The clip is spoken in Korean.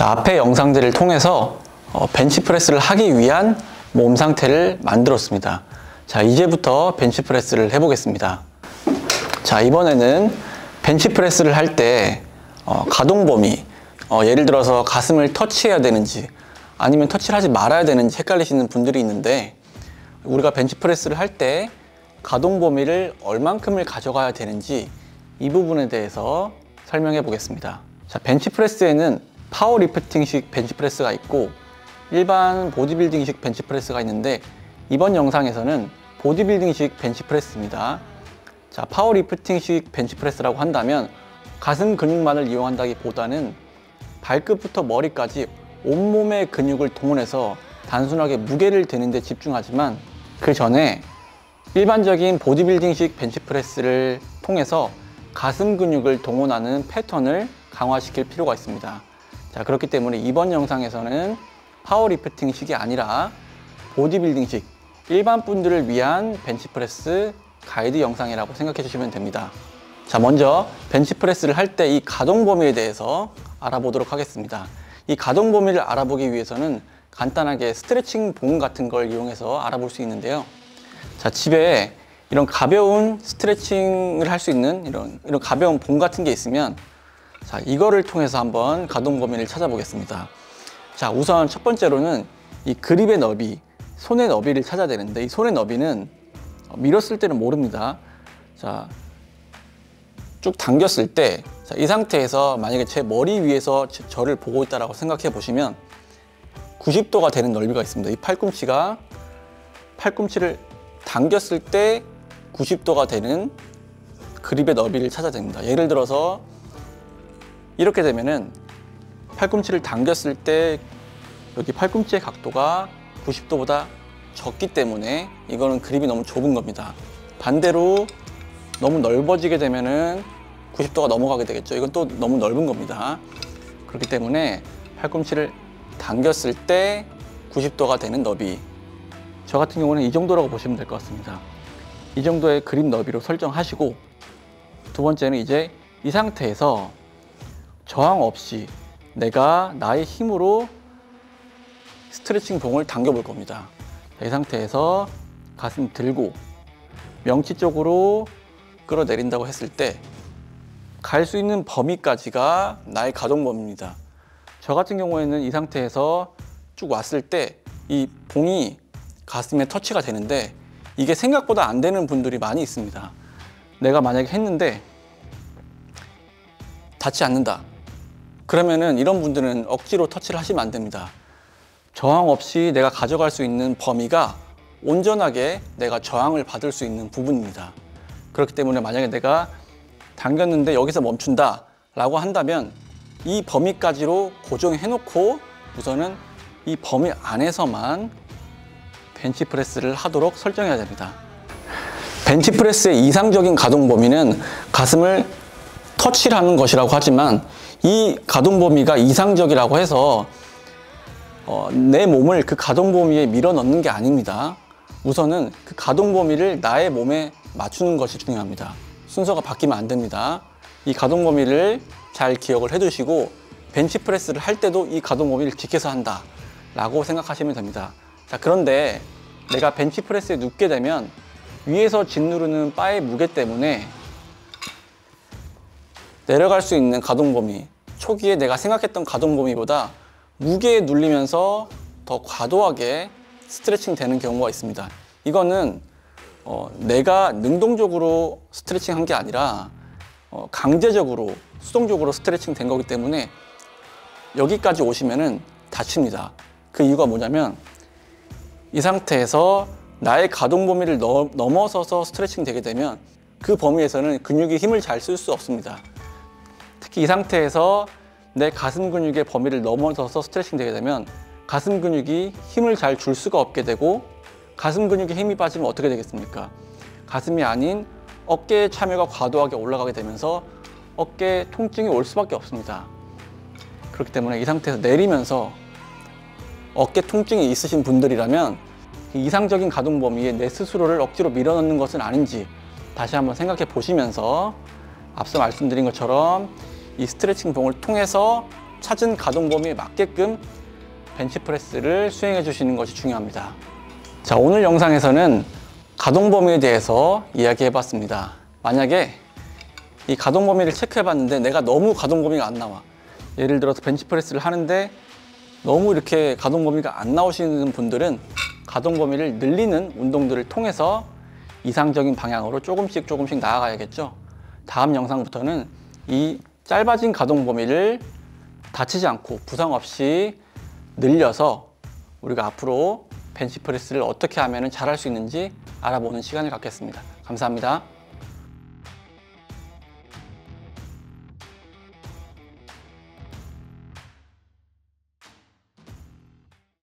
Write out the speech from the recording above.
자, 앞의 영상들을 통해서 벤치프레스를 하기 위한 몸 상태를 만들었습니다. 자, 이제부터 벤치프레스를 해보겠습니다. 자, 이번에는 벤치프레스를 할 때 가동 범위, 예를 들어서 가슴을 터치해야 되는지 아니면 터치를 하지 말아야 되는지 헷갈리시는 분들이 있는데, 우리가 벤치프레스를 할 때 가동 범위를 얼만큼을 가져가야 되는지 이 부분에 대해서 설명해 보겠습니다. 자, 벤치프레스에는 파워리프팅식 벤치프레스가 있고 일반 보디빌딩식 벤치프레스가 있는데, 이번 영상에서는 보디빌딩식 벤치프레스입니다. 자, 파워리프팅식 벤치프레스라고 한다면 가슴 근육만을 이용한다기보다는 발끝부터 머리까지 온몸의 근육을 동원해서 단순하게 무게를 드는 데 집중하지만, 그 전에 일반적인 보디빌딩식 벤치프레스를 통해서 가슴 근육을 동원하는 패턴을 강화시킬 필요가 있습니다. 자, 그렇기 때문에 이번 영상에서는 파워리프팅식이 아니라 보디빌딩식, 일반 분들을 위한 벤치프레스 가이드 영상이라고 생각해 주시면 됩니다. 자, 먼저 벤치프레스를 할 때 이 가동 범위에 대해서 알아보도록 하겠습니다. 이 가동 범위를 알아보기 위해서는 간단하게 스트레칭 봉 같은 걸 이용해서 알아볼 수 있는데요. 자, 집에 이런 가벼운 스트레칭을 할 수 있는 이런 가벼운 봉 같은 게 있으면, 자, 이거를 통해서 한번 가동 범위를 찾아보겠습니다. 자, 우선 첫 번째로는 이 그립의 너비, 손의 너비를 찾아야 되는데, 이 손의 너비는 밀었을 때는 모릅니다. 자, 쭉 당겼을 때, 자, 이 상태에서 만약에 제 머리 위에서 저를 보고 있다라고 생각해 보시면 90도가 되는 넓이가 있습니다. 이 팔꿈치를 당겼을 때 90도가 되는 그립의 너비를 찾아야 됩니다. 예를 들어서 이렇게 되면은 팔꿈치를 당겼을 때 여기 팔꿈치의 각도가 90도보다 적기 때문에 이거는 그립이 너무 좁은 겁니다. 반대로 너무 넓어지게 되면은 90도가 넘어가게 되겠죠. 이건 또 너무 넓은 겁니다. 그렇기 때문에 팔꿈치를 당겼을 때 90도가 되는 너비, 저 같은 경우는 이 정도라고 보시면 될 것 같습니다. 이 정도의 그립 너비로 설정하시고, 두 번째는 이제 이 상태에서 저항 없이 내가 나의 힘으로 스트레칭 봉을 당겨 볼 겁니다. 이 상태에서 가슴 들고 명치 쪽으로 끌어내린다고 했을 때 갈 수 있는 범위까지가 나의 가동 범위입니다. 저 같은 경우에는 이 상태에서 쭉 왔을 때 이 봉이 가슴에 터치가 되는데, 이게 생각보다 안 되는 분들이 많이 있습니다. 내가 만약에 했는데 닿지 않는다, 그러면은 이런 분들은 억지로 터치를 하시면 안 됩니다. 저항 없이 내가 가져갈 수 있는 범위가 온전하게 내가 저항을 받을 수 있는 부분입니다. 그렇기 때문에 만약에 내가 당겼는데 여기서 멈춘다 라고 한다면 이 범위까지로 고정해 놓고 우선은 이 범위 안에서만 벤치프레스를 하도록 설정해야 됩니다. 벤치프레스의 이상적인 가동 범위는 가슴을 터치를 하는 것이라고 하지만, 이 가동 범위가 이상적이라고 해서 내 몸을 그 가동 범위에 밀어 넣는 게 아닙니다. 우선은 그 가동 범위를 나의 몸에 맞추는 것이 중요합니다. 순서가 바뀌면 안 됩니다. 이 가동 범위를 잘 기억을 해 두시고 벤치프레스를 할 때도 이 가동 범위를 지켜서 한다 라고 생각하시면 됩니다. 자, 그런데 내가 벤치프레스에 눕게 되면 위에서 짓누르는 바의 무게 때문에 내려갈 수 있는 가동 범위, 초기에 내가 생각했던 가동 범위보다 무게에 눌리면서 더 과도하게 스트레칭 되는 경우가 있습니다. 이거는 내가 능동적으로 스트레칭 한 게 아니라 강제적으로, 수동적으로 스트레칭 된 거기 때문에 여기까지 오시면은 다칩니다. 그 이유가 뭐냐면, 이 상태에서 나의 가동 범위를 넘어서서 스트레칭 되게 되면 그 범위에서는 근육이 힘을 잘 쓸 수 없습니다. 특히 이 상태에서 내 가슴 근육의 범위를 넘어서서 스트레칭 되게 되면 가슴 근육이 힘을 잘 줄 수가 없게 되고, 가슴 근육에 힘이 빠지면 어떻게 되겠습니까? 가슴이 아닌 어깨의 참여가 과도하게 올라가게 되면서 어깨 통증이 올 수밖에 없습니다. 그렇기 때문에 이 상태에서 내리면서 어깨 통증이 있으신 분들이라면 이상적인 가동 범위에 내 스스로를 억지로 밀어넣는 것은 아닌지 다시 한번 생각해 보시면서, 앞서 말씀드린 것처럼 이 스트레칭 봉을 통해서 찾은 가동 범위에 맞게끔 벤치프레스를 수행해 주시는 것이 중요합니다. 자, 오늘 영상에서는 가동 범위에 대해서 이야기해 봤습니다. 만약에 이 가동 범위를 체크해 봤는데 내가 너무 가동 범위가 안 나와. 예를 들어서 벤치프레스를 하는데 너무 이렇게 가동 범위가 안 나오시는 분들은 가동 범위를 늘리는 운동들을 통해서 이상적인 방향으로 조금씩 나아가야겠죠. 다음 영상부터는 이 짧아진 가동 범위를 다치지 않고 부상 없이 늘려서 우리가 앞으로 벤치프레스를 어떻게 하면 잘할 수 있는지 알아보는 시간을 갖겠습니다. 감사합니다.